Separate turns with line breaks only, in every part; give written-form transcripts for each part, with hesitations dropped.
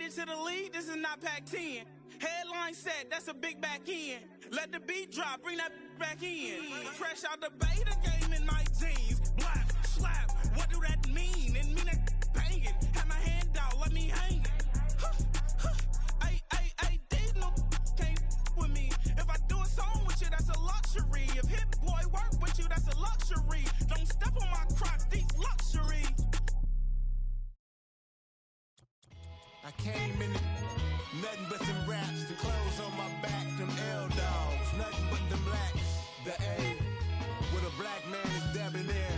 made it to the league, this is not Pac-10. Headline set, that's a big back end. Let the beat drop, bring that back in. Fresh out the beta game in my jeans. Blap, slap, what do that mean? It mean that banging. Have my hand out, let me hang it. These no can't with me. If I do a song with you, that's a luxury. If Hit Boy work with you, that's a luxury. Don't step on my Crocs, these luxury.
I came in nothing but some raps, the clothes on my back, them L-dogs, nothing but them blacks, the A, with a black man is debonair.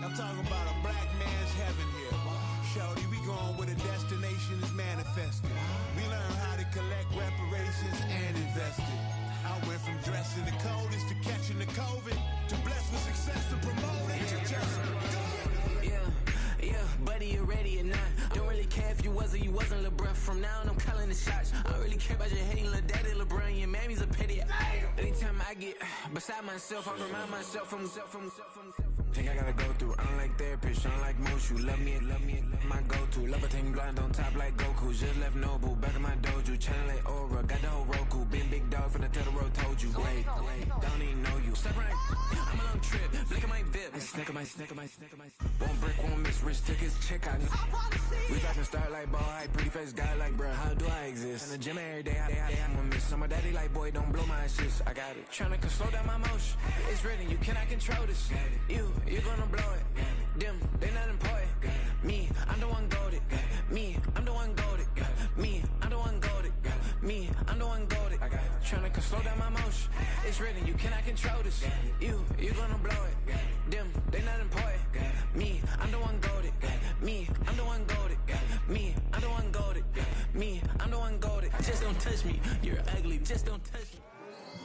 I'm talking about a black man's heaven here. Shorty, we going where the destination is manifested. We learn how to collect reparations and invest it. I went from dressing the coldest to catching the COVID, to blessed with success to promote it to just
Yeah, buddy, you ready or not? Don't really care if you was or you wasn't LeBron. From now on, I'm calling the shots. I don't really care about your hating little daddy LeBron. Your mammy's a pity. Anytime I get beside myself, I remind myself from Think I gotta go through. I don't like therapists, I don't like most. You love me, my go-to. Love a thing blind on top like Goku. Just left Noble, back in my dojo. Channel like Aura, got the whole Roku. Been big dog from the Tether Road, told you. Wait, don't even know you. Step right, I'm a long trip. Look at my VIP. I snicker my. Won't break, won't miss. Rich tickets, check out. We talking start like ball hype. Pretty face guy like, bruh, how do I exist? In the gym every day, I'm gonna miss. My daddy like, boy, don't blow my assist. I got it. Tryna slow down my motion. It's written, you cannot control this. You're gonna blow it. Them, they not important. Me, I'm the one goated. Me, I'm the one goated. Me, I'm the one goated. Me, I'm the one goated. Tryna slow down my motion. It's written, you cannot control this. You're gonna blow it. Them, they not important. Me, I'm the one goated. Me, I'm the one goated. Me, I'm the one goated. Me, I'm the one goated. Just don't touch me. You're ugly. Just don't touch me.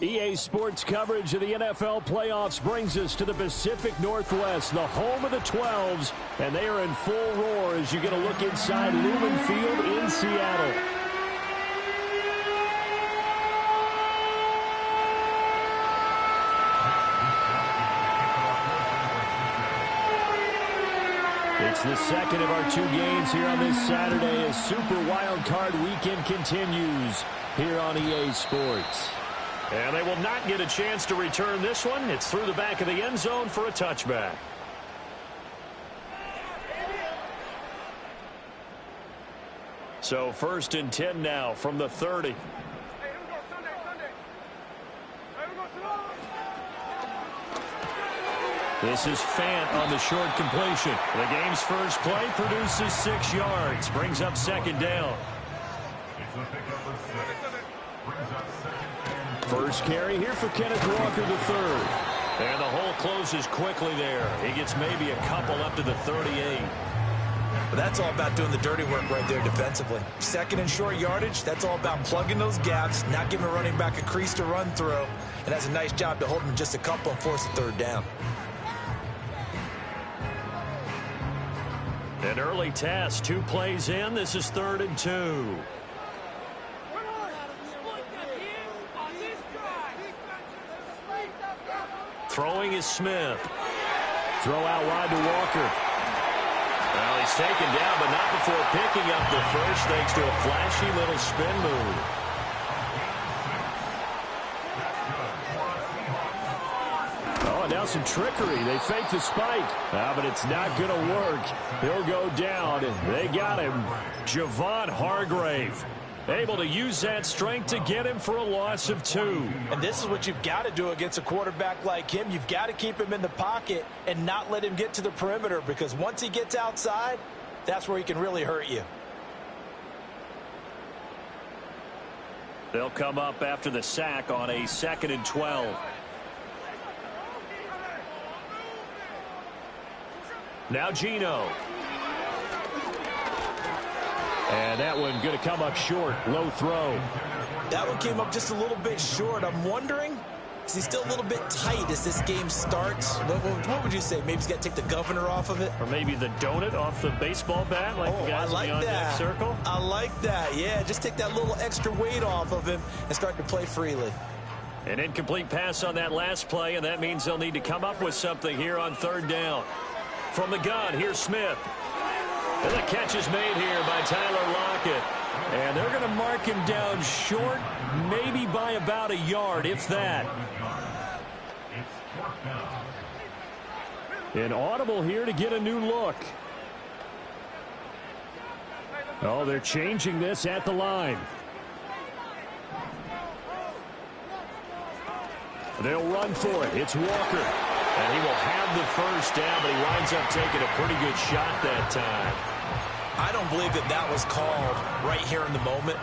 EA Sports coverage of the NFL playoffs brings us to the Pacific Northwest, the home of the 12s, and they are in full roar as you get a look inside Lumen Field in Seattle. It's the second of our 2 games here on this Saturday as Super Wildcard Weekend continues here on EA Sports. And they will not get a chance to return this one. It's through the back of the end zone for a touchback. So 1st and 10 now from the 30. This is Fant on the short completion. The game's first play produces 6 yards. Brings up 2nd down. First carry here for Kenneth Walker III. And the hole closes quickly there. He gets maybe a couple up to the 38.
But that's all about doing the dirty work right there defensively. 2nd and short yardage, that's all about plugging those gaps, not giving a running back a crease to run through. And that's a nice job to hold him just a couple and force a 3rd down.
An early test, 2 plays in. This is 3rd and 2. Throwing is Smith. Throw out wide to Walker. Well, he's taken down, but not before picking up the first, thanks to a flashy little spin move. Oh, and now some trickery. They fake the spike. But it's not going to work. He'll go down, and they got him. Javon Hargrave. Able to use that strength to get him for a loss of 2.
And this is what you've got to do against a quarterback like him. You've got to keep him in the pocket and not let him get to the perimeter, because once he gets outside, that's where he can really hurt you.
They'll come up after the sack on a 2nd and 12. Now Geno. And that one going to come up short. Low throw.
That one came up just a little bit short. I'm wondering, is he still a little bit tight as this game starts? What would you say? Maybe he's got to take the governor off of it?
Or maybe the donut off the baseball bat like the guys in the on-deck circle?
I like that. Yeah, just take that little extra weight off of him and start to play freely.
An incomplete pass on that last play, and that means they'll need to come up with something here on 3rd down. From the gun, here's Smith. And the catch is made here by Tyler Lockett. And they're going to mark him down short, maybe by about a yard, if that. An audible here to get a new look. Oh, they're changing this at the line. They'll run for it. It's Walker. And he will have the first down, but he winds up taking a pretty good shot that time.
I don't believe that was called right here in the moment.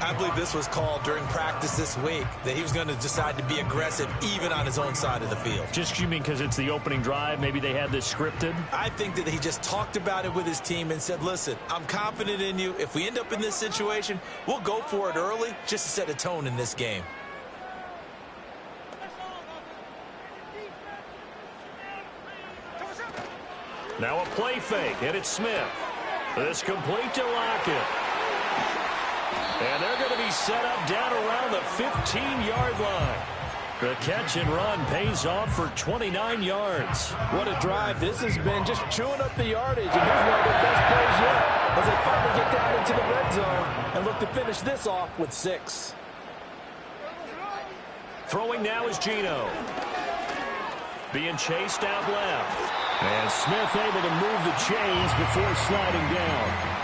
I believe this was called during practice this week, that he was going to decide to be aggressive even on his own side of the field.
Just you mean because it's the opening drive? Maybe they had this scripted?
I think that he just talked about it with his team and said, listen, I'm confident in you. If we end up in this situation, we'll go for it early just to set a tone in this game.
Now a play fake, and it's Smith. This complete to Lockett. And they're going to be set up down around the 15-yard line. The catch and run pays off for 29 yards.
What a drive this has been, just chewing up the yardage. And here's one of their best plays yet as they finally get down into the red zone and look to finish this off with 6.
Throwing now is Geno. Being chased out left. And Smith able to move the chains before sliding down.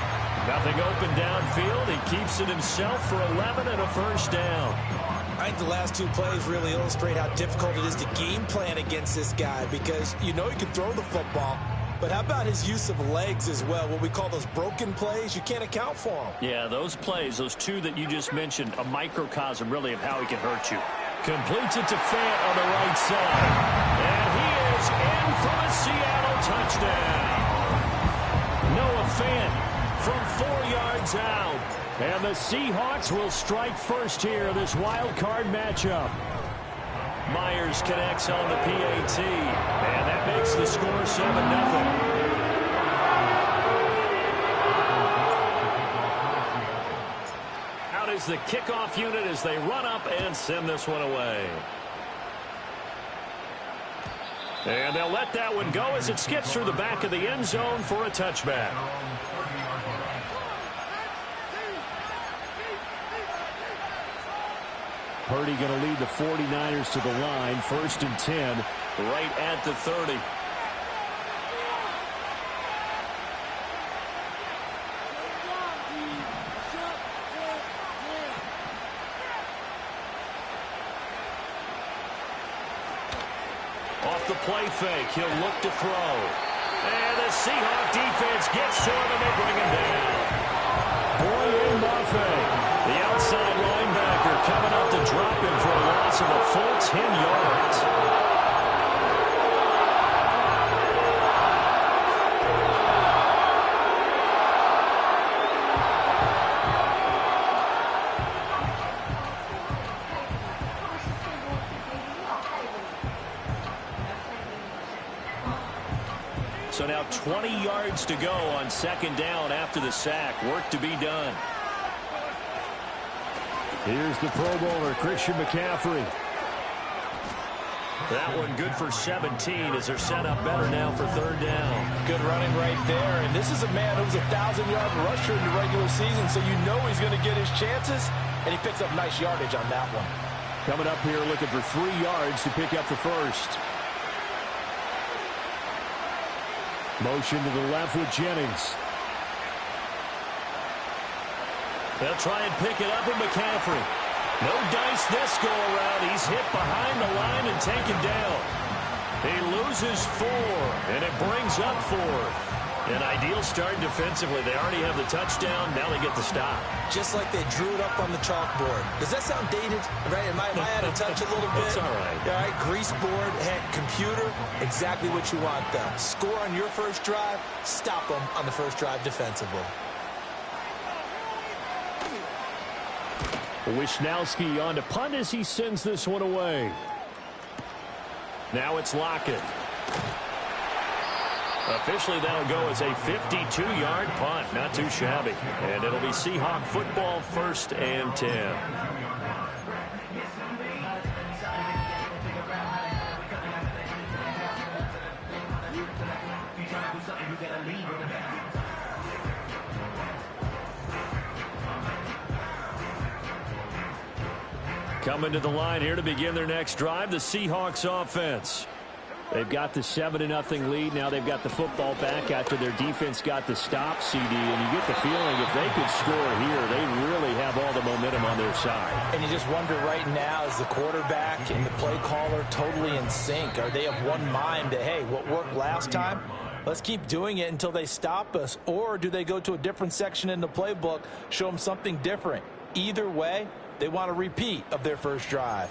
Nothing open downfield. He keeps it himself for 11 and a first down.
I think the last 2 plays really illustrate how difficult it is to game plan against this guy, because you know he can throw the football, but how about his use of legs as well? What we call those broken plays, you can't account for them.
Yeah, those plays, those 2 that you just mentioned, a microcosm really of how he can hurt you. Completes it to Fant on the right side. And he is in for a Seattle touchdown. Noah Fant from 4 yards out. And the Seahawks will strike first here in this wild card matchup. Myers connects on the PAT. And that makes the score 7-0. Is the kickoff unit as they run up and send this one away. And they'll let that one go as it skips through the back of the end zone for a touchback. Purdy going to lead the 49ers to the line, 1st and 10, right at the 30. The play fake. He'll look to throw. And the Seahawk defense gets to him and they bring him down. Boye Mafe, the outside linebacker, coming up to drop him for a loss of a full 10 yards. So now 20 yards to go on 2nd down after the sack. Work to be done. Here's the Pro Bowler, Christian McCaffrey. That one good for 17 as they're set up better now for 3rd down.
Good running right there. And this is a man who's a 1,000-yard rusher in the regular season, so you know he's going to get his chances, and he picks up nice yardage on that one.
Coming up here looking for 3 yards to pick up the first. Motion to the left with Jennings. They'll try and pick it up with McCaffrey. No dice this go around. He's hit behind the line and taken down. He loses 4, and it brings up 4th. An ideal start defensively. They already have the touchdown. Now they get the stop.
Just like they drew it up on the chalkboard. Does that sound dated? Right? Am I out of touch a little bit?
It's all right.
All right, grease board, heck, computer, exactly what you want though. Score on your first drive, stop them on the first drive defensively.
Wisnowski on to punt as he sends this one away. Now it's Lockett. Officially, that'll go as a 52-yard punt. Not too shabby. And it'll be Seahawk football, 1st and 10. Coming to the line here to begin their next drive, the Seahawks offense. They've got the 7-0 lead. Now they've got the football back after their defense got the stop, CD. And you get the feeling if they could score here, they really have all the momentum on their side.
And you just wonder right now, is the quarterback and the play caller totally in sync? Are they of one mind that, hey, what worked last time? Let's keep doing it until they stop us. Or do they go to a different section in the playbook, show them something different? Either way, they want a repeat of their first drive.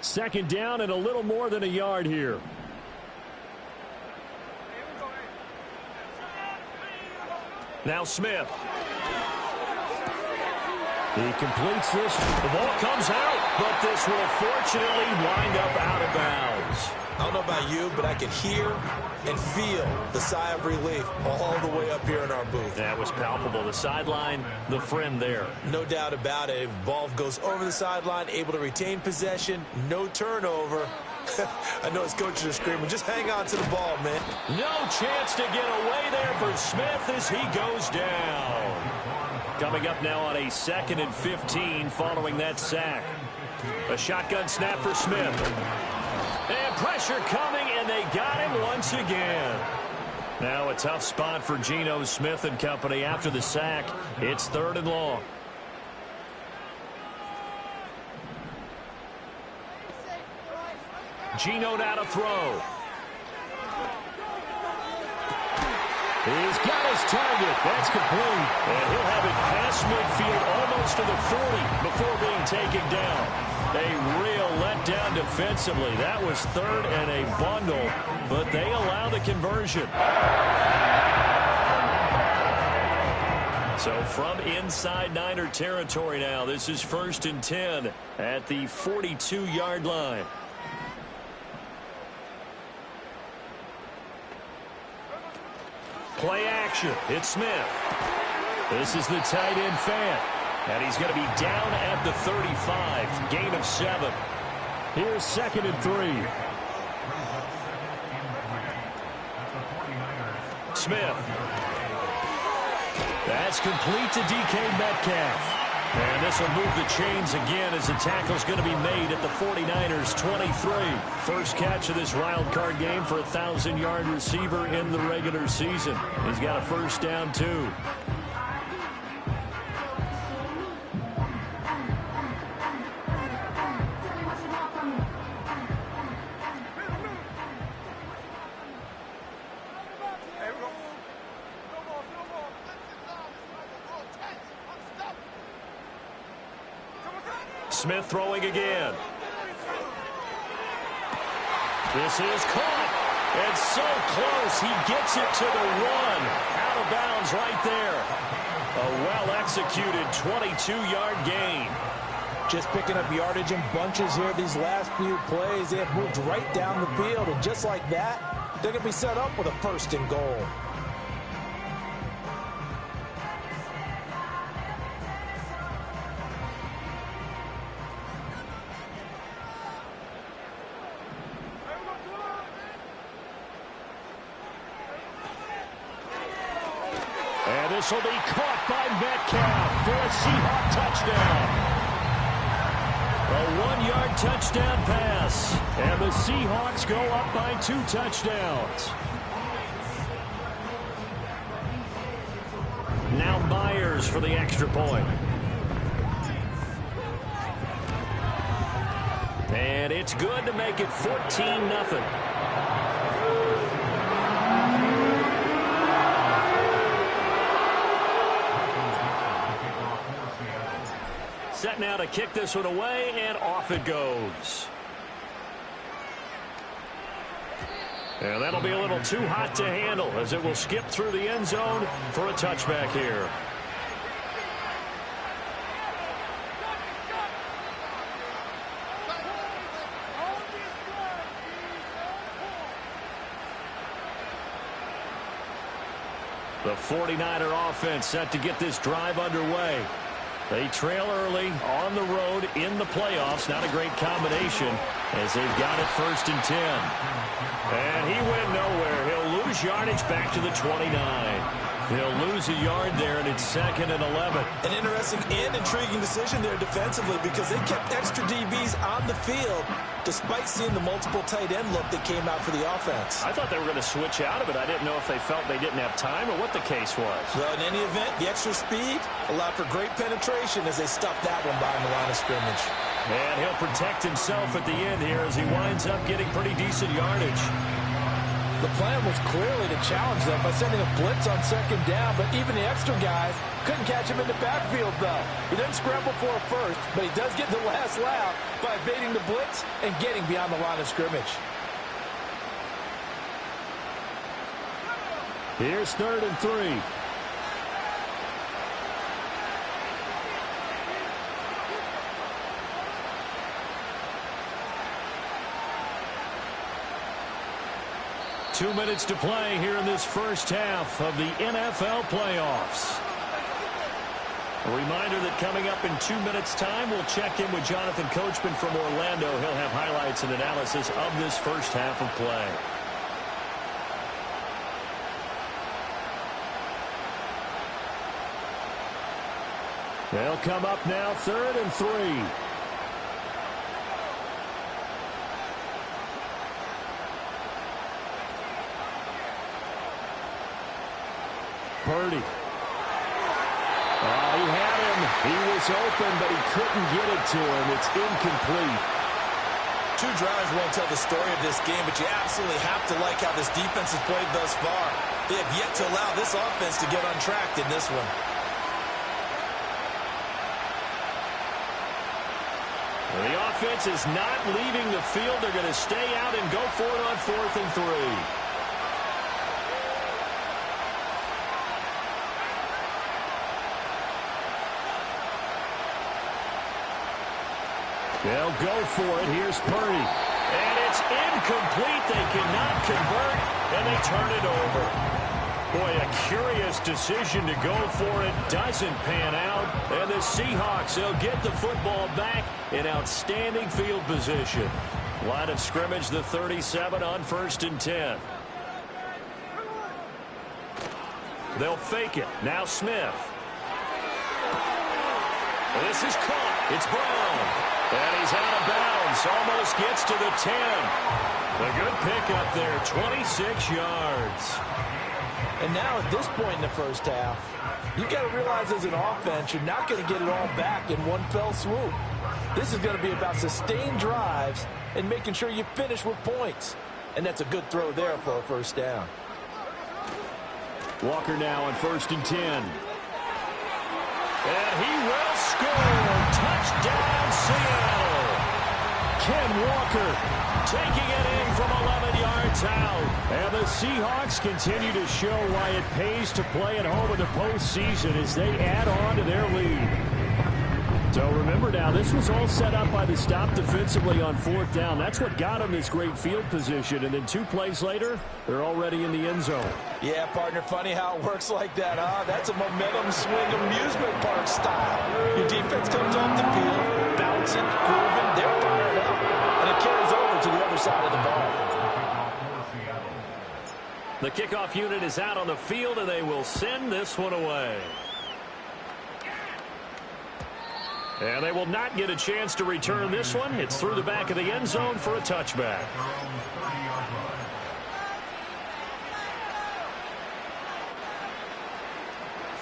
Second down and a little more than a yard here. Now Smith. He completes this. The ball comes out, but this will fortunately wind up out of bounds.
I don't know about you, but I can hear and feel the sigh of relief all the way up here in our booth.
That was palpable. The sideline, the friend there.
No doubt about it. If the ball goes over the sideline, able to retain possession, no turnover. I know his coaches are screaming, just hang on to the ball, man.
No chance to get away there for Smith as he goes down. Coming up now on a 2nd and 15 following that sack. A shotgun snap for Smith. And pressure coming, and they got him once again. Now a tough spot for Geno Smith and company after the sack. It's 3rd and long. Geno now to throw. He's got his target. That's complete. And he'll have it past midfield almost to the 40 before being taken down. A real letdown defensively. That was 3rd and a bundle, but they allow the conversion. So from inside Niner territory now, this is 1st and 10 at the 42-yard line. Play action. It's Smith. This is the tight end fan. And he's going to be down at the 35. Gain of 7. Here's 2nd and 3. Smith. That's complete to DK Metcalf. And this will move the chains again as the tackle's going to be made at the 49ers 23. First catch of this wild card game for a 1,000-yard receiver in the regular season. He's got a first down, too. Smith throwing again. This is caught. And so close. He gets it to the 1. Out of bounds right there. A well-executed 22-yard gain.
Just picking up yardage in bunches here these last few plays. They have moved right down the field. And just like that, they're going to be set up with a 1st and goal.
And this will be caught by Metcalf for a Seahawk touchdown. A 1-yard touchdown pass. And the Seahawks go up by 2 touchdowns. Now Myers for the extra point. And it's good to make it 14-0. Set now to kick this one away, and off it goes. And that'll be a little too hot to handle as it will skip through the end zone for a touchback here. The 49er offense set to get this drive underway. They trail early on the road in the playoffs. Not a great combination as they've got it 1st and 10. And he went nowhere. He'll lose yardage back to the 29. He'll lose a yard there, and it's 2nd and 11.
An interesting and intriguing decision there defensively because they kept extra DBs on the field despite seeing the multiple tight end look that came out for the offense.
I thought they were going to switch out of it. I didn't know if they felt they didn't have time or what the case was.
Well, in any event, the extra speed allowed for great penetration as they stuffed that one behind the line of scrimmage.
And he'll protect himself at the end here as he winds up getting pretty decent yardage.
The plan was clearly to challenge them by sending a blitz on 2nd down, but even the extra guys couldn't catch him in the backfield, though. He doesn't scramble for a first, but he does get the last laugh by evading the blitz and getting beyond the line of scrimmage.
Here's 3rd and 3. Two minutes to play here in this first half of the NFL playoffs. A reminder that coming up in 2 minutes' time, we'll check in with Jonathan Coachman from Orlando. He'll have highlights and analysis of this first half of play. They'll come up now, 3rd and 3. Purdy. He had him. He was open, but he couldn't get it to him. It's incomplete.
2 drives won't tell the story of this game, but you absolutely have to like how this defense has played thus far. They have yet to allow this offense to get untracked in this one.
The offense is not leaving the field. They're going to stay out and go for it on 4th and 3. They'll go for it. Here's Purdy. And it's incomplete. They cannot convert, and they turn it over. Boy, a curious decision to go for it. Doesn't pan out. And the Seahawks, they'll get the football back in outstanding field position. Line of scrimmage, the 37 on 1st and 10. They'll fake it. Now Smith. This is caught. It's Brown. And he's out of bounds. Almost gets to the 10. A good pickup there. 26 yards.
And now at this point in the first half, you've got to realize as an offense, you're not going to get it all back in one fell swoop. This is going to be about sustained drives and making sure you finish with points. And that's a good throw there for a first down.
Walker now on 1st and 10. And he will score. Touchdown, Seattle. Ken Walker taking it in from 11 yards out. And the Seahawks continue to show why it pays to play at home in the postseason as they add on to their lead. So remember now, this was all set up by the stop defensively on 4th down. That's what got them this great field position. And then 2 plays later, they're already in the end zone.
Yeah, partner, funny how it works like that, huh? That's a momentum swing amusement park style. Your defense comes off the field, bouncing, grooving, they're fired up. And it carries over to the other side of the ball.
The kickoff unit is out on the field, and they will send this one away. And they will not get a chance to return this one. It's through the back of the end zone for a touchback.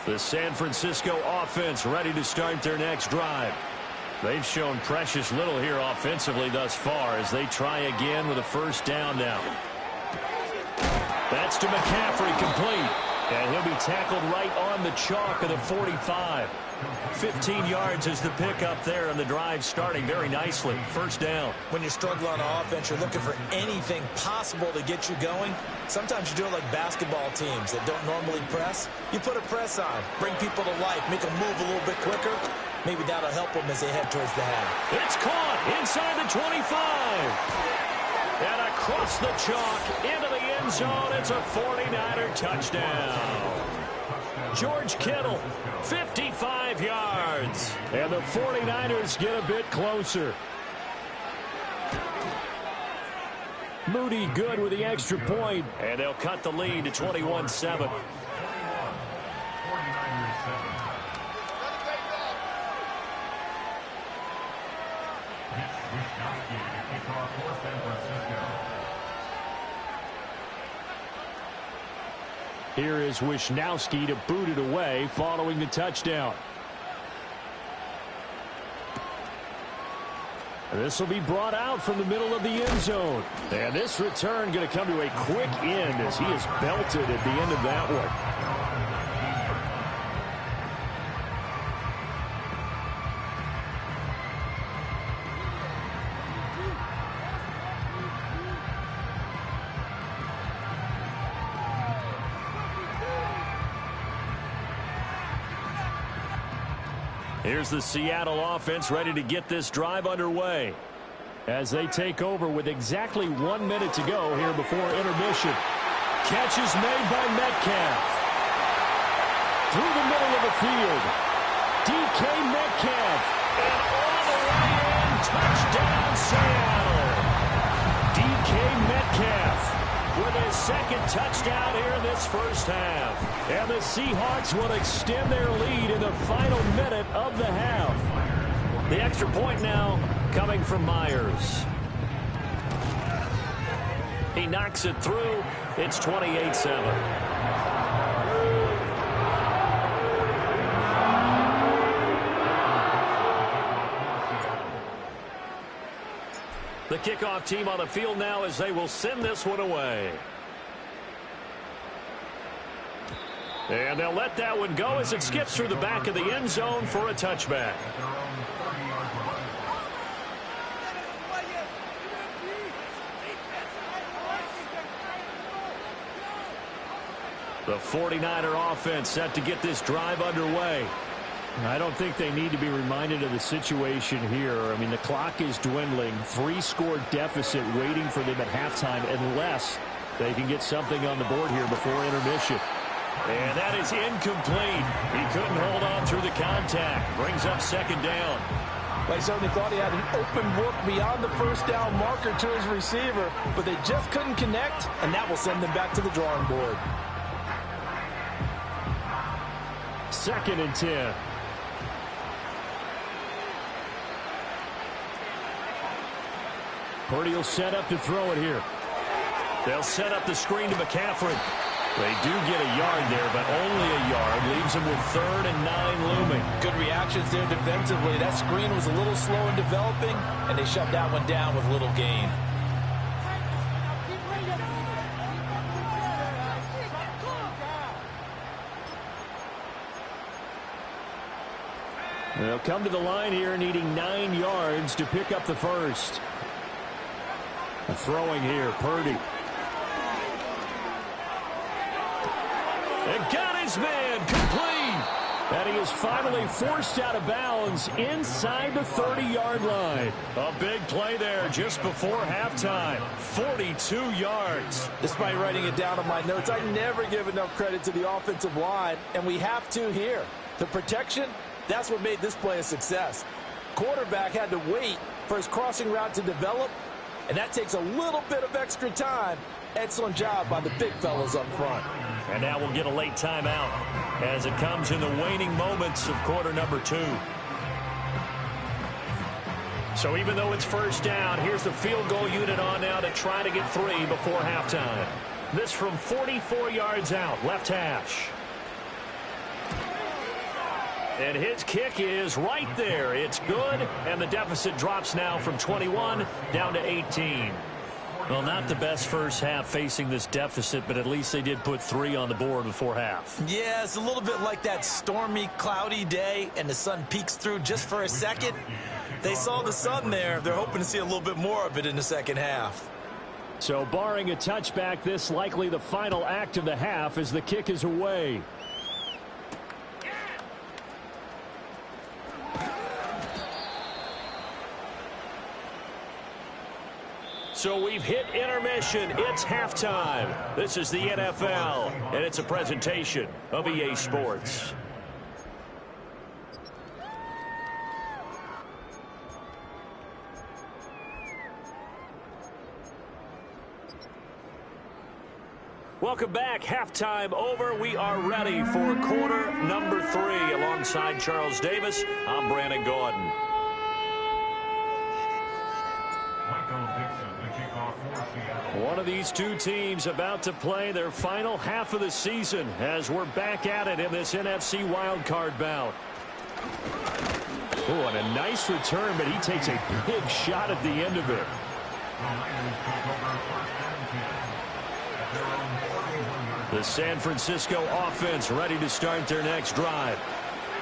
The San Francisco offense ready to start their next drive. They've shown precious little here offensively thus far as they try again with a first down now. That's to McCaffrey, complete. And he'll be tackled right on the chalk of the 45. 15 yards is the pickup there, and the drive starting very nicely. First down.
When you're struggling on offense, you're looking for anything possible to get you going. Sometimes you do it like basketball teams that don't normally press. You put a press on, bring people to life, make them move a little bit quicker. Maybe that'll help them as they head towards the half.
It's caught inside the 25. And across the chalk into the end zone. It's a 49er touchdown. George Kittle, 55 yards. And the 49ers get a bit closer. Moody good with the extra point. And they'll cut the lead to 21-7. Here is Wisnowski to boot it away following the touchdown. This will be brought out from the middle of the end zone. And this return going to come to a quick end as he is belted at the end of that one. Here's the Seattle offense ready to get this drive underway as they take over with exactly 1 minute to go here before intermission. Catch is made by Metcalf. Through the middle of the field. DK Metcalf. And all the way in. Touchdown Seattle. DK Metcalf with his second touchdown here in this first half. And the Seahawks will extend their lead in the final minute of the half. The extra point now coming from Myers. He knocks it through. It's 28-7. The kickoff team on the field now as they will send this one away. And they'll let that one go as it skips through the back of the end zone for a touchback. The 49er offense set to get this drive underway. I don't think they need to be reminded of the situation here. I mean, the clock is dwindling. 3-score deficit waiting for them at halftime unless they can get something on the board here before intermission. And that is incomplete. He couldn't hold on through the contact. Brings up second down.
They certainly thought he had an open look beyond the first down marker to his receiver, but they just couldn't connect, and that will send them back to the drawing board.
2nd and 10. Purdy will set up to throw it here. They'll set up the screen to McCaffrey. They do get a yard there, but only a yard. Leaves them with 3rd and 9 looming.
Good reactions there defensively. That screen was a little slow in developing, and they shut that one down with little gain.
They'll come to the line here needing 9 yards to pick up the first. Throwing here, Purdy. And got his man complete. And he is finally forced out of bounds inside the 30-yard line. A big play there just before halftime. 42 yards.
Despite writing it down on my notes, I never give enough credit to the offensive line, and we have to here. The protection, that's what made this play a success. Quarterback had to wait for his crossing route to develop, and that takes a little bit of extra time. Excellent job by the big fellas up front.
And now we'll get a late timeout as it comes in the waning moments of quarter number 2. So even though it's first down, here's the field goal unit on now to try to get 3 before halftime. This from 44 yards out, left hash. And his kick is right there. It's good, and the deficit drops now from 21 down to 18. Well, not the best first half facing this deficit, but at least they did put 3 on the board before half.
Yeah, it's a little bit like that stormy, cloudy day, and the sun peeks through just for a second. They saw the sun there. They're hoping to see a little bit more of it in the second half.
So barring a touchback, this likely the final act of the half as the kick is away. So we've hit intermission. It's halftime. This is the NFL, and it's a presentation of EA Sports. Welcome back. Halftime over. We are ready for quarter number 3. Alongside Charles Davis, I'm Brandon Gordon. One of these two teams about to play their final half of the season as we're back at it in this NFC wildcard bout. Oh, and a nice return, but he takes a big shot at the end of it. The San Francisco offense ready to start their next drive.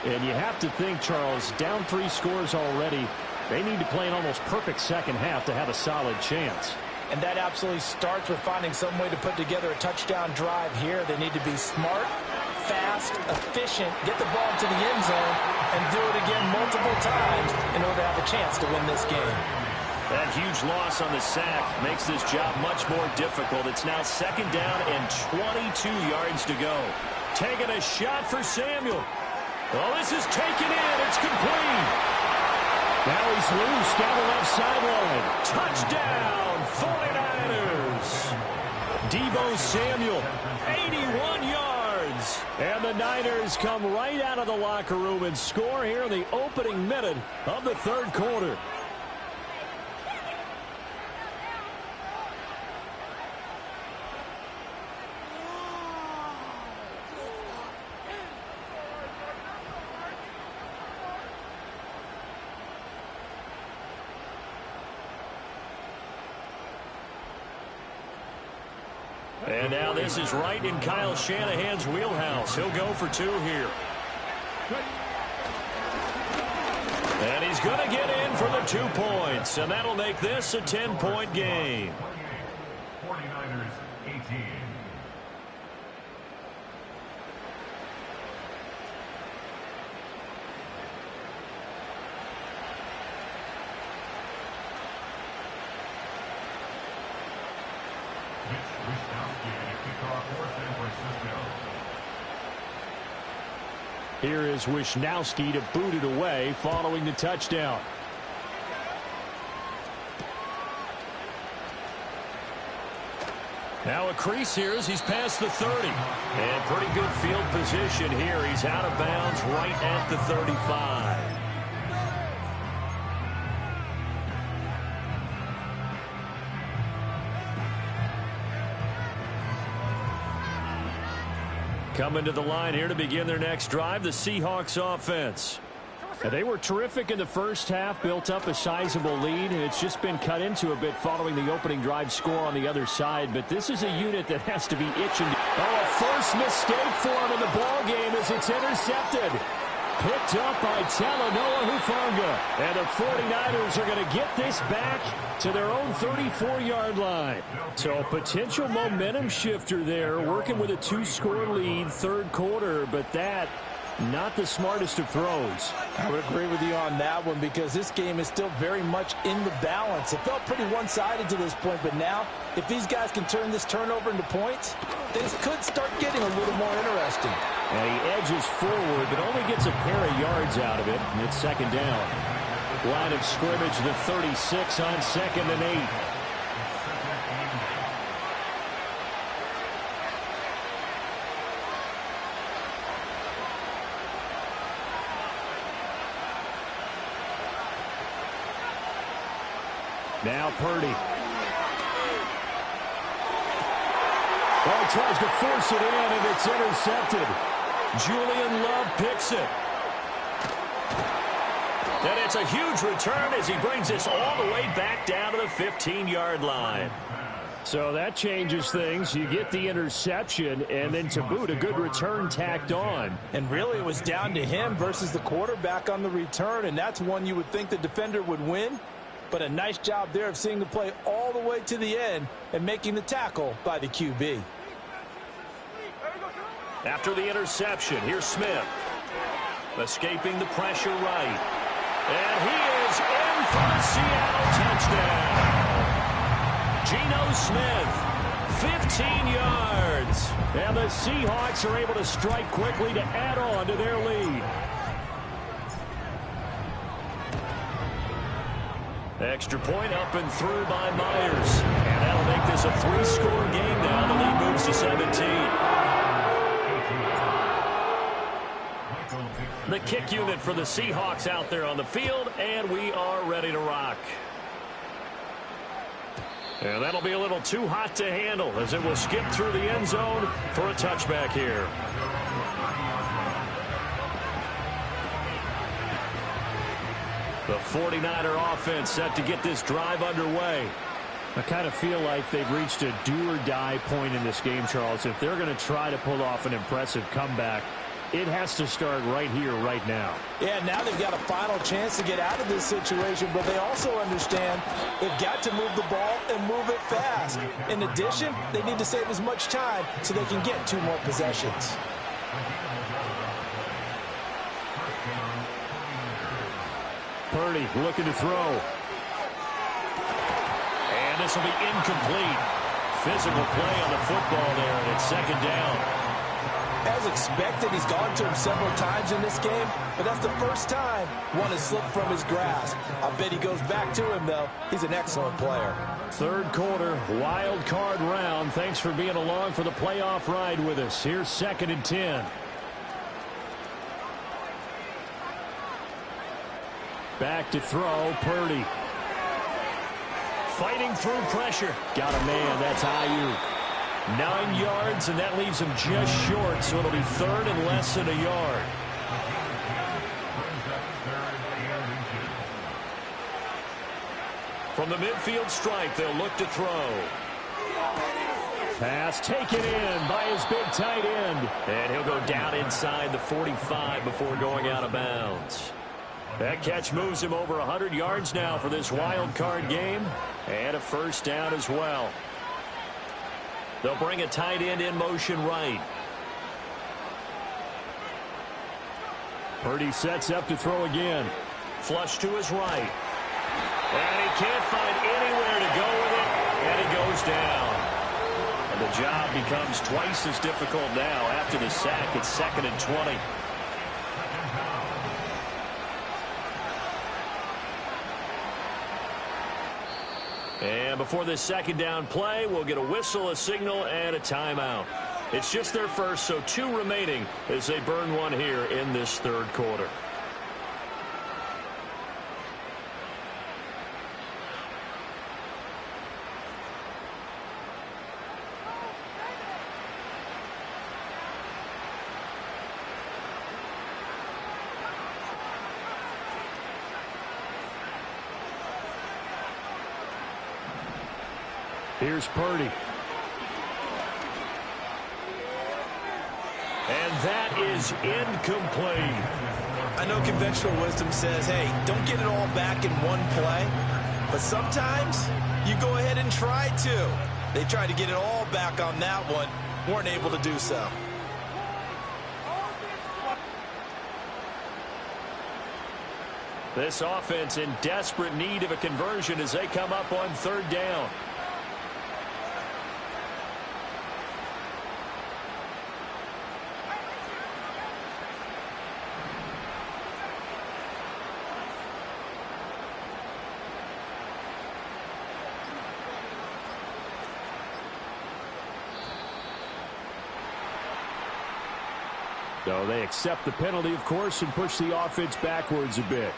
And you have to think, Charles, down 3 scores already. They need to play an almost perfect second half to have a solid chance.
And that absolutely starts with finding some way to put together a touchdown drive here. They need to be smart, fast, efficient, get the ball to the end zone, and do it again multiple times in order to have a chance to win this game.
That huge loss on the sack makes this job much more difficult. It's now second down and 22 yards to go. Taking a shot for Samuel. Oh, this is taken in. It's complete. Now he's loose down the left sideline. Touchdown, 49ers. Deebo Samuel, 81 yards. And the Niners come right out of the locker room and score here in the opening minute of the third quarter. And now this is right in Kyle Shanahan's wheelhouse. He'll go for 2 here. And he's going to get in for the 2 points. And that'll make this a 10-point game.
49ers 18.
Here is Wisnowski to boot it away following the touchdown. Now a crease here as he's past the 30. And pretty good field position here. He's out of bounds right at the 35. Coming to the line here to begin their next drive, the Seahawks offense. They were terrific in the first half, built up a sizable lead, and it's just been cut into a bit following the opening drive score on the other side. But this is a unit that has to be itching. Oh, a first mistake for him in the ball game as it's intercepted. Picked up by Talanoa Hufanga. And the 49ers are going to get this back to their own 34-yard line. So a potential momentum shifter there, working with a 2-score lead, third quarter, but that not the smartest of throws.
I would agree with you on that one because this game is still very much in the balance. It felt pretty one-sided to this point, but now if these guys can turn this turnover into points, things could start getting a little more interesting.
And he edges forward, but only gets a pair of yards out of it, and it's second down. Line of scrimmage, the 36 on 2nd and 8. Now Purdy. Well, he tries to force it in, and it's intercepted. Julian Love picks it. And it's a huge return as he brings this all the way back down to the 15-yard line. So that changes things. You get the interception, and then to boot, a good return tacked on.
And really, it was down to him versus the quarterback on the return, and that's one you would think the defender would win. But a nice job there of seeing the play all the way to the end and making the tackle by the QB.
After the interception, here's Smith. Escaping the pressure right. And he is in for the Seattle touchdown. Geno Smith, 15 yards. And the Seahawks are able to strike quickly to add on to their lead. Extra point up and through by Myers. And that'll make this a 3-score game now. The lead moves to 17. The kick unit for the Seahawks out there on the field, and we are ready to rock. And that'll be a little too hot to handle as it will skip through the end zone for a touchback here. The 49er offense set to get this drive underway. I kind of feel like they've reached a do-or-die point in this game, Charles. If they're going to try to pull off an impressive comeback, it has to start right here, right now.
Yeah, now they've got a final chance to get out of this situation, but they also understand they've got to move the ball and move it fast. In addition, they need to save as much time so they can get 2 more possessions.
Purdy looking to throw. And this will be incomplete. Physical play on the football there, and it's second down.
As expected, he's gone to him several times in this game, but that's the first time one has slipped from his grasp. I bet he goes back to him, though. He's an excellent player.
Third quarter, wild card round. Thanks for being along for the playoff ride with us. Here's 2nd and 10. Back to throw, Purdy. Fighting through pressure. Got a man, that's Ayuk. 9 yards, and that leaves him just short, so it'll be 3rd and less than a yard. From the midfield stripe, they'll look to throw. Pass taken in by his big tight end. And he'll go down inside the 45 before going out of bounds. That catch moves him over 100 yards now for this wild card game, and a first down as well. They'll bring a tight end in motion right. Purdy sets up to throw again. Flush to his right. And he can't find anywhere to go with it, and it goes down. And the job becomes twice as difficult now after the sack. It's 2nd and 20. And before this second down play, we'll get a whistle, a signal, and a timeout. It's just their first, so 2 remaining as they burn one here in this third quarter. Here's Purdy. And that is incomplete.
I know conventional wisdom says, hey, don't get it all back in one play. But sometimes you go ahead and try to. They tried to get it all back on that one. Weren't able to do so.
This offense in desperate need of a conversion as they come up on 3rd down. So they accept the penalty, of course, and push the offense backwards a bit.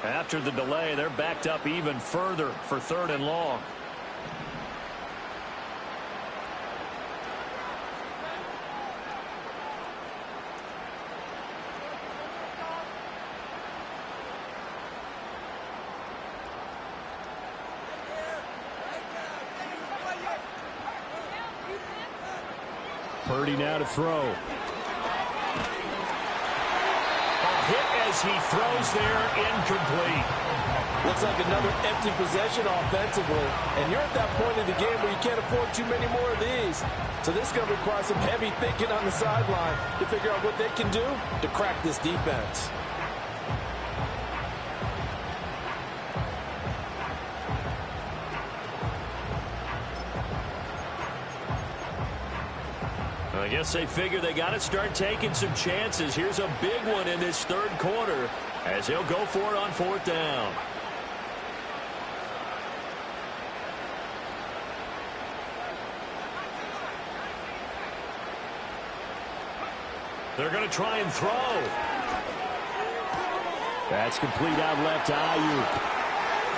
After the delay, they're backed up even further for 3rd and long. Purdy now to throw. A hit as he throws there, incomplete.
Looks like another empty possession offensively. And you're at that point in the game where you can't afford too many more of these. So this is going to require some heavy thinking on the sideline to figure out what they can do to crack this defense.
I guess they figure they got to start taking some chances. Here's a big one in this third quarter as he'll go for it on 4th down. They're going to try and throw. That's complete out left to Ayuk.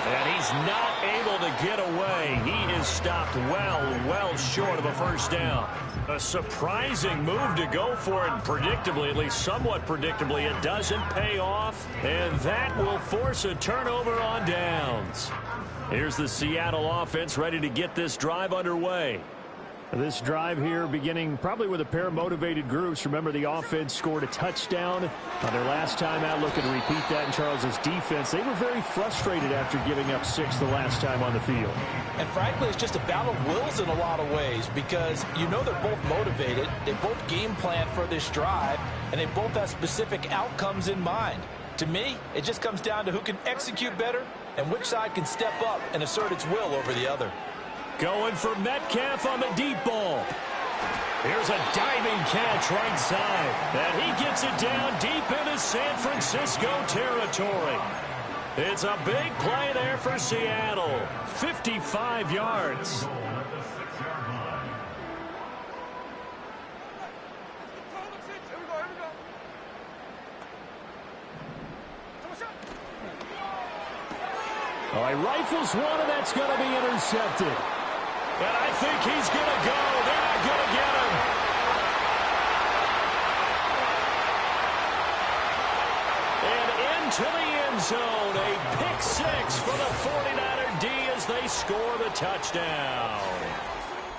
And he's not able to get away. He is stopped well short of a first down. A surprising move to go for it, and predictably, at least somewhat predictably, it doesn't pay off. And that will force a turnover on downs. Here's the Seattle offense ready to get this drive underway. This drive here beginning probably with a pair of motivated groups. Remember, the offense scored a touchdown on their last time out. Looking to repeat that in Charles's defense. They were very frustrated after giving up 6 the last time on the field.
And frankly, it's just a battle of wills in a lot of ways, because you know they're both motivated. They both game plan for this drive, and they both have specific outcomes in mind. To me, it just comes down to who can execute better and which side can step up and assert its will over the other.
Going for Metcalf on the deep ball. Here's a diving catch right side. And he gets it down deep into San Francisco territory. It's a big play there for Seattle. 55 yards. All right, rifles one, and that's going to be intercepted. And I think he's going to go. They're not going to get him. And into the end zone. A pick 6 for the 49er D as they score the touchdown.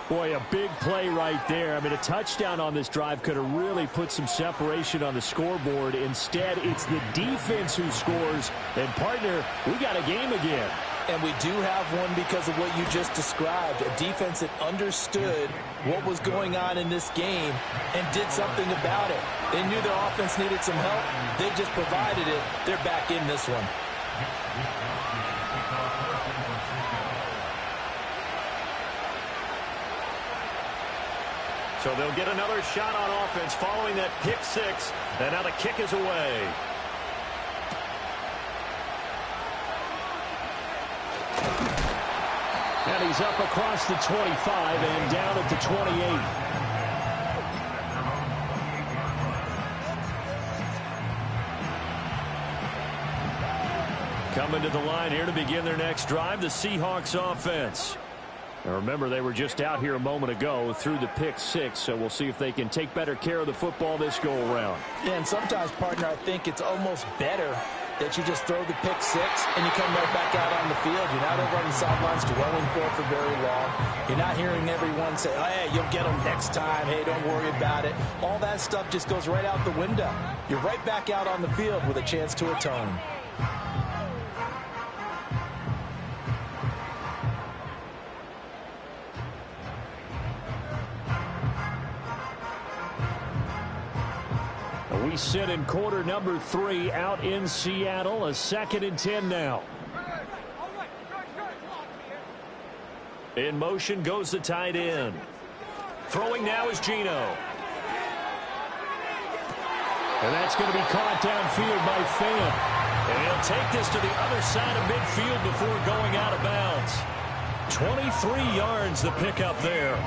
Boy, a big play right there. I mean, a touchdown on this drive could have really put some separation on the scoreboard. Instead, it's the defense who scores. And, partner, we got a game again.
And we do have one because of what you just described. A defense that understood what was going on in this game and did something about it. They knew their offense needed some help. They just provided it. They're back in this one.
So they'll get another shot on offense following that pick 6. And now the kick is away. And he's up across the 25 and down at the 28. Coming to the line here to begin their next drive, the Seahawks offense. Now remember, they were just out here a moment ago through the pick 6, so we'll see if they can take better care of the football this go-around.
Yeah, and sometimes, partner, I think it's almost better that you just throw the pick 6 and you come right back out on the field. You're not over on the sidelines dwelling for very long. You're not hearing everyone say, oh, hey, you'll get them next time. Hey, don't worry about it. All that stuff just goes right out the window. You're right back out on the field with a chance to atone.
We sit in quarter number 3 out in Seattle. A 2nd and 10 now. In motion goes the tight end. Throwing now is Geno. And that's going to be caught downfield by Fant. And he'll take this to the other side of midfield before going out of bounds. 23 yards the pickup there.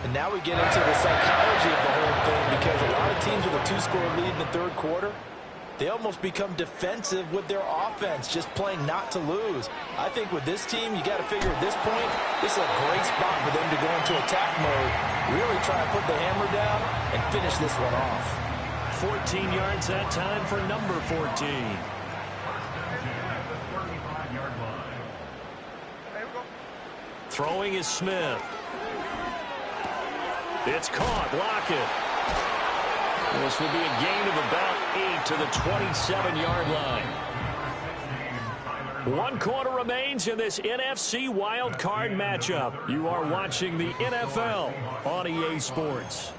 And now we get into the psychology of the whole thing, because a lot of teams with a 2-score lead in the third quarter, they almost become defensive with their offense, just playing not to lose. I think with this team, you got to figure at this point, this is a great spot for them to go into attack mode, really try to put the hammer down and finish this one off.
14 yards that time for number 14. Throwing is Smith. It's caught. Lockett. This will be a gain of about 8 to the 27-yard line. 1 quarter remains in this NFC Wildcard matchup. You are watching the NFL on EA Sports.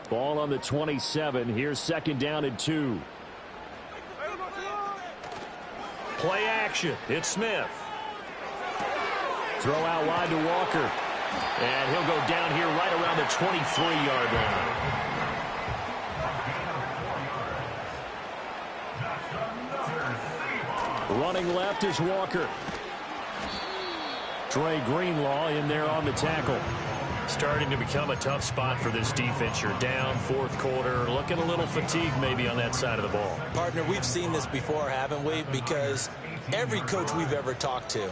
Ball on the 27. Here's 2nd down and 2. Play action. It's Smith. Throw out wide to Walker. And he'll go down here right around the 23-yard line. Running left is Walker. Trey Greenlaw in there on the tackle. Starting to become a tough spot for this defense. You're down fourth quarter, looking a little fatigued maybe on that side of the ball.
Partner, we've seen this before, haven't we? Because every coach we've ever talked to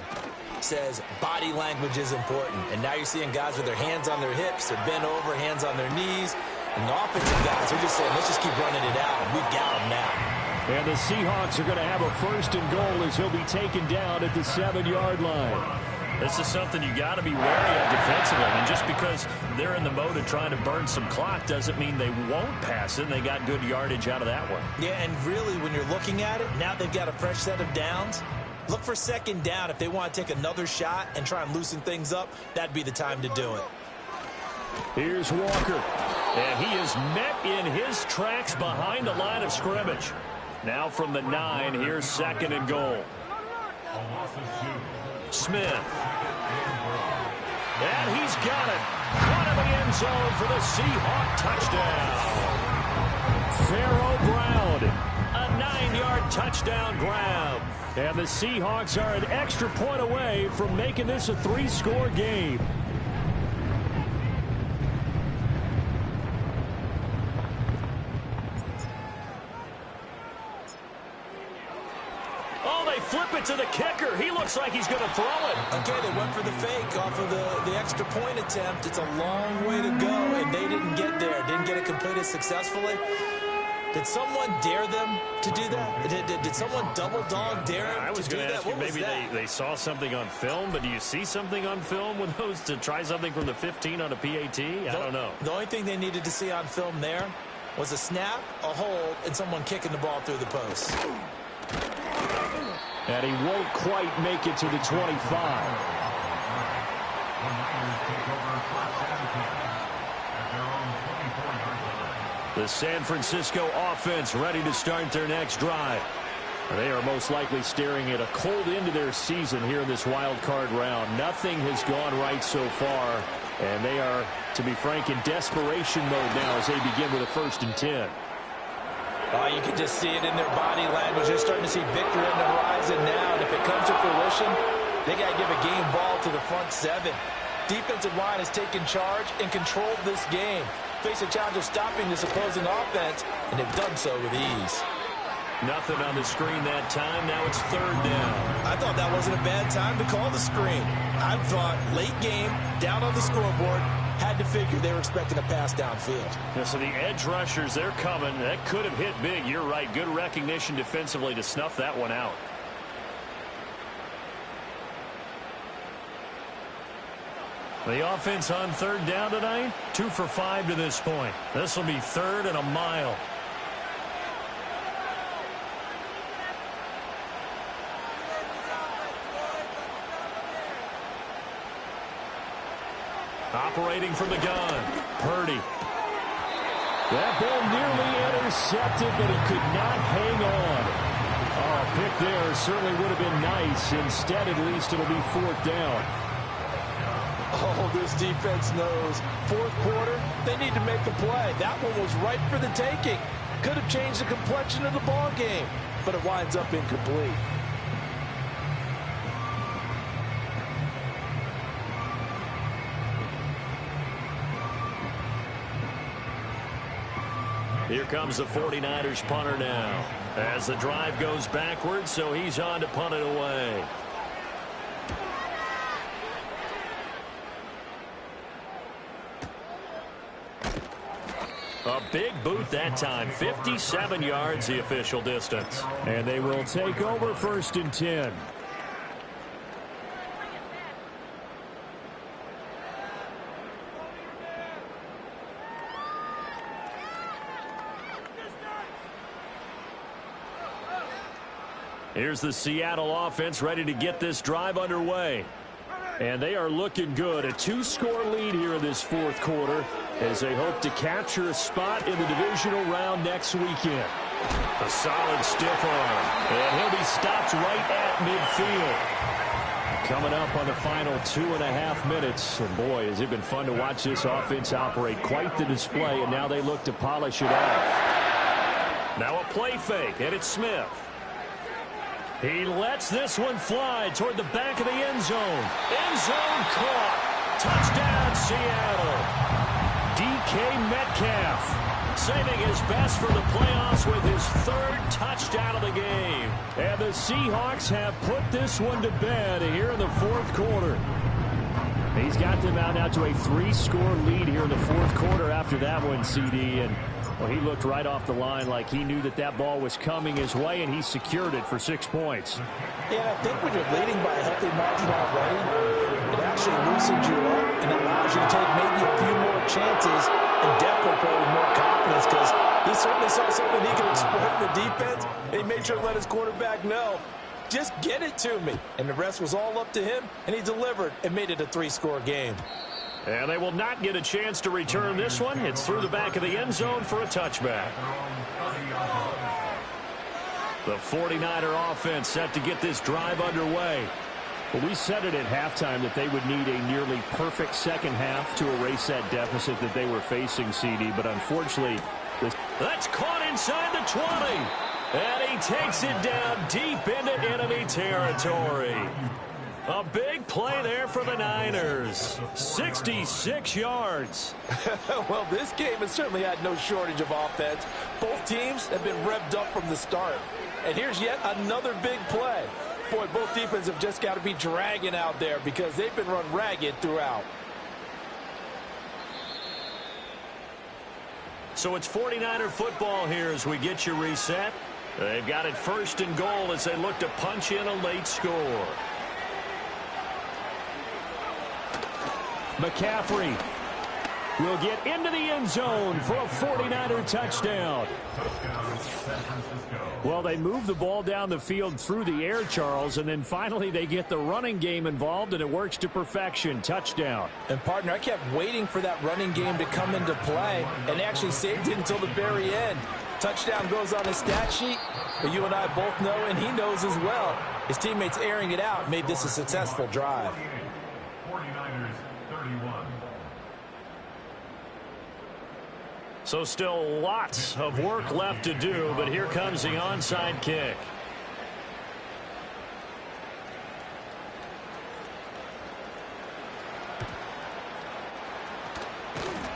says body language is important. And now you're seeing guys with their hands on their hips, they're bent over, hands on their knees. And the offensive guys are just saying, let's just keep running it out. And we've got them now.
And the Seahawks are going to have a 1st and goal as he'll be taken down at the 7-yard line. This is something you got to be wary of defensively. And just because they're in the mode of trying to burn some clock doesn't mean they won't pass it. They got good yardage out of that one.
Yeah, and really, when you're looking at it, now they've got a fresh set of downs. Look for 2nd down. If they want to take another shot and try and loosen things up, that'd be the time to do it.
Here's Walker. And he is met in his tracks behind the line of scrimmage. Now from the 9, here's 2nd and goal. Smith. And he's got it. One of the end zone for the Seahawk touchdown. Pharaoh Brown, a 9-yard touchdown grab. And the Seahawks are an extra point away from making this a 3-score game. Flip it to the kicker. He looks like he's going to throw it.
Okay, they went for the fake off of the extra point attempt. It's a long way to go, and they didn't get there. Didn't get it completed successfully. Did someone dare them to do that? Did someone double dog dare them
I was
to do
going to
that?
ask you, maybe they saw something on film, but do you see something on film with those to try something from the 15 on a PAT? I don't know.
The only thing they needed to see on film there was a snap, a hold, and someone kicking the ball through the post.
And he won't quite make it to the 25. The San Francisco offense ready to start their next drive. They are most likely staring at a cold end to their season here in this wild card round. Nothing has gone right so far, and they are, to be frank, in desperation mode now as they begin with a 1st and 10.
Oh, you can just see it in their body language. They're starting to see victory on the horizon now. And if it comes to fruition, they got to give a game ball to the front 7. Defensive line has taken charge and controlled this game. Face a challenge of stopping this opposing offense, and they've done so with ease.
Nothing on the screen that time. Now it's 3rd down.
I thought that wasn't a bad time to call the screen. I thought late game, down on the scoreboard, had to figure they were expecting a pass downfield.
Yeah, so the edge rushers, they're coming. That could have hit big. You're right. Good recognition defensively to snuff that one out. The offense on 3rd down tonight, 2 for 5 to this point. This will be 3rd and a mile. Operating from the gun, Purdy. That ball nearly intercepted, but he could not hang on. Oh, pick there certainly would have been nice. Instead, at least it'll be 4th down.
Oh, this defense knows. 4th quarter, they need to make a play. That one was right for the taking. Could have changed the complexion of the ball game, but it winds up incomplete.
Here comes the 49ers punter now. As the drive goes backwards, so he's on to punt it away. A big boot that time. 57 yards the official distance. And they will take over 1st and 10. Here's the Seattle offense ready to get this drive underway. And they are looking good. A 2-score lead here in this 4th quarter as they hope to capture a spot in the divisional round next weekend. A solid stiff arm. And he'll be stopped right at midfield. Coming up on the final 2.5 minutes. And boy, has it been fun to watch this offense operate. Quite the display, and now they look to polish it off. Now a play fake, and it's Smith. He lets this one fly toward the back of the end zone. End zone caught. Touchdown, Seattle. DK Metcalf saving his best for the playoffs with his third touchdown of the game. And the Seahawks have put this one to bed here in the fourth quarter. He's got them out now to a 3-score lead here in the fourth quarter after that one, CD. And well, he looked right off the line like he knew that that ball was coming his way, and he secured it for 6 points.
Yeah, I think when you're leading by a healthy margin already, it actually loosens you up and allows you to take maybe a few more chances and definitely play with more confidence, because he certainly saw something he could exploit in the defense, and he made sure to let his quarterback know, just get it to me. And the rest was all up to him, and he delivered and made it a 3-score game.
And they will not get a chance to return this one. It's through the back of the end zone for a touchback. The 49er offense set to get this drive underway. Well, we said it at halftime that they would need a nearly perfect second half to erase that deficit that they were facing, CD. But unfortunately, that's caught inside the 20. And he takes it down deep into enemy territory. A big play there for the Niners. 66 yards.
Well, this game has certainly had no shortage of offense. Both teams have been revved up from the start. And here's yet another big play. Boy, both defenses have just got to be dragging out there because they've been run ragged throughout.
So it's 49er football here as we get you reset. They've got it first and goal as they look to punch in a late score. McCaffrey will get into the end zone for a 49er touchdown. Well, they move the ball down the field through the air, Charles, and then finally they get the running game involved, and it works to perfection. Touchdown.
And, partner, I kept waiting for that running game to come into play and actually saved it until the very end. Touchdown goes on his stat sheet, but you and I both know, and he knows as well, his teammates airing it out made this a successful drive.
49ers 31.
So still lots of work left to do, but here comes the onside kick.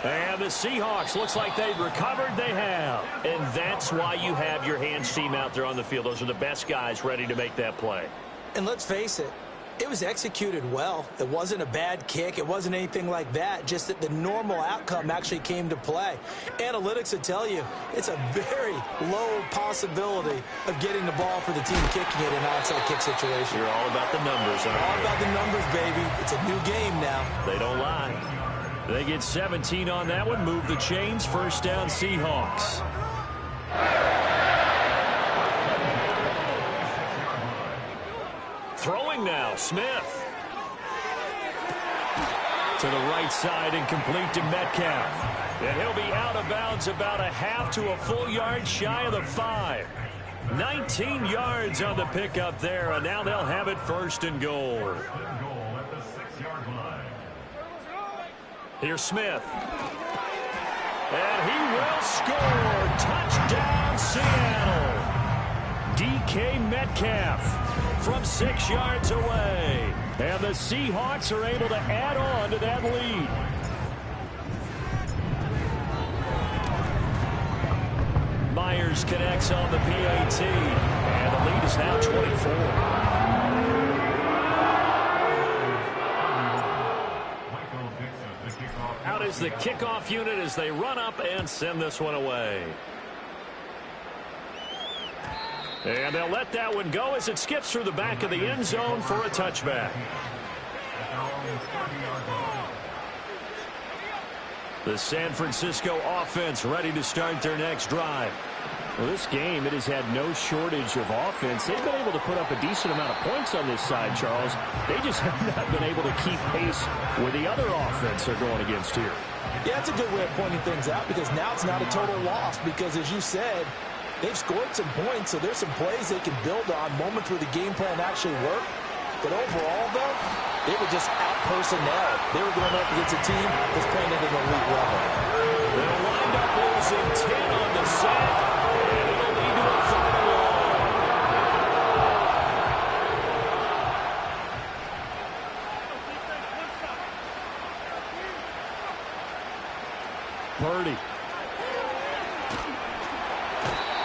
And the Seahawks, looks like they've recovered. They have. And that's why you have your hands team out there on the field. Those are the best guys ready to make that play.
And let's face it, it was executed well. It wasn't a bad kick. It wasn't anything like that. Just that the normal outcome actually came to play. Analytics will tell you it's a very low possibility of getting the ball for the team kicking it in an onside kick situation.
You're all about the numbers, aren't you?
All about the numbers, baby. It's a new game now.
They don't lie. They get 17 on that one. Move the chains. First down, Seahawks. Throwing now, Smith. To the right side and complete to Metcalf. And he'll be out of bounds about a half to a full yard shy of the 5. 19 yards on the pickup there, and now they'll have it first and goal. Here's Smith. And he will score. Touchdown, Seattle. DK Metcalf from 6 yards away. And the Seahawks are able to add on to that lead. Myers connects on the PAT. And the lead is now 24. Out is the kickoff unit as they run up and send this one away. And they'll let that one go as it skips through the back of the end zone for a touchback. The San Francisco offense ready to start their next drive. Well, this game, it has had no shortage of offense. They've been able to put up a decent amount of points on this side, Charles. They just have not been able to keep pace with the other offense they're going against here.
Yeah, that's a good way of pointing things out, because now it's not a total loss, because as you said, they've scored some points, so there's some plays they can build on, moments where the game plan actually worked. But overall, though, they were just out-personnel. They were going up against a team that's playing at an elite level.
They'll wind up losing 10 on the sack, and it'll lead to a third and long.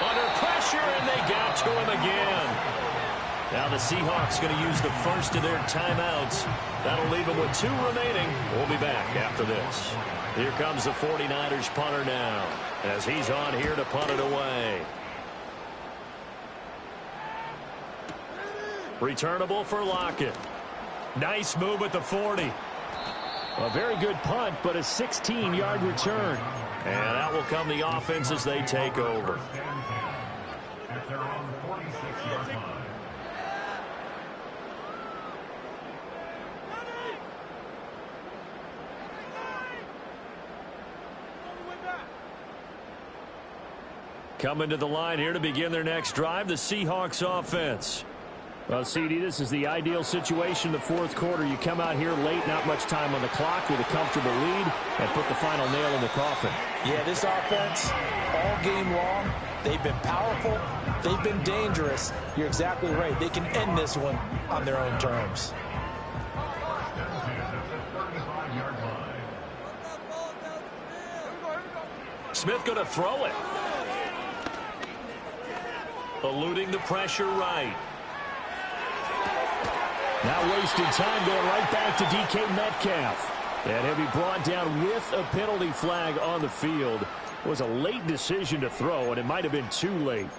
Under pressure, and they got to him again. Now the Seahawks going to use the first of their timeouts. That'll leave them with 2 remaining. We'll be back after this. Here comes the 49ers punter now, as he's on here to punt it away. Returnable for Lockett. Nice move at the 40. A very good punt, but a 16-yard return. And out will come the offense as they take over.
At their own 46-yard line.
Coming to the line here to begin their next drive, the Seahawks offense. Well, CD, this is the ideal situation in the fourth quarter. You come out here late, not much time on the clock, with a comfortable lead, and put the final nail in the coffin.
Yeah, this offense, all game long, they've been powerful, they've been dangerous. You're exactly right. They can end this one on their own terms.
Smith going to throw it. Eluding the pressure right. Now wasting time, going right back to DK Metcalf. And he'll be brought down with a penalty flag on the field. It was a late decision to throw, and it might have been too late.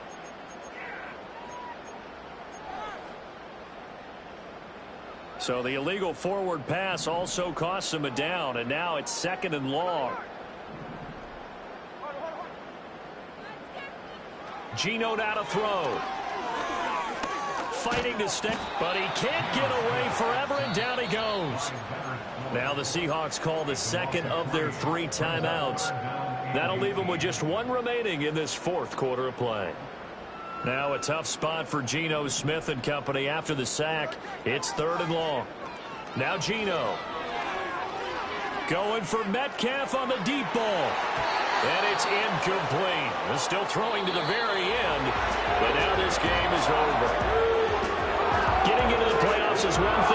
So the illegal forward pass also costs him a down, and now it's 2nd and long. Geno now to throw. Fighting to step, but he can't get away forever, and down he goes. Now the Seahawks call the 2nd of their 3 timeouts. That'll leave them with just 1 remaining in this fourth quarter of play. Now a tough spot for Geno Smith and company after the sack. It's 3rd and long. Now Geno. Going for Metcalf on the deep ball. And it's incomplete. They're still throwing to the very end, but now this game is over. Getting into the playoffs is one thing.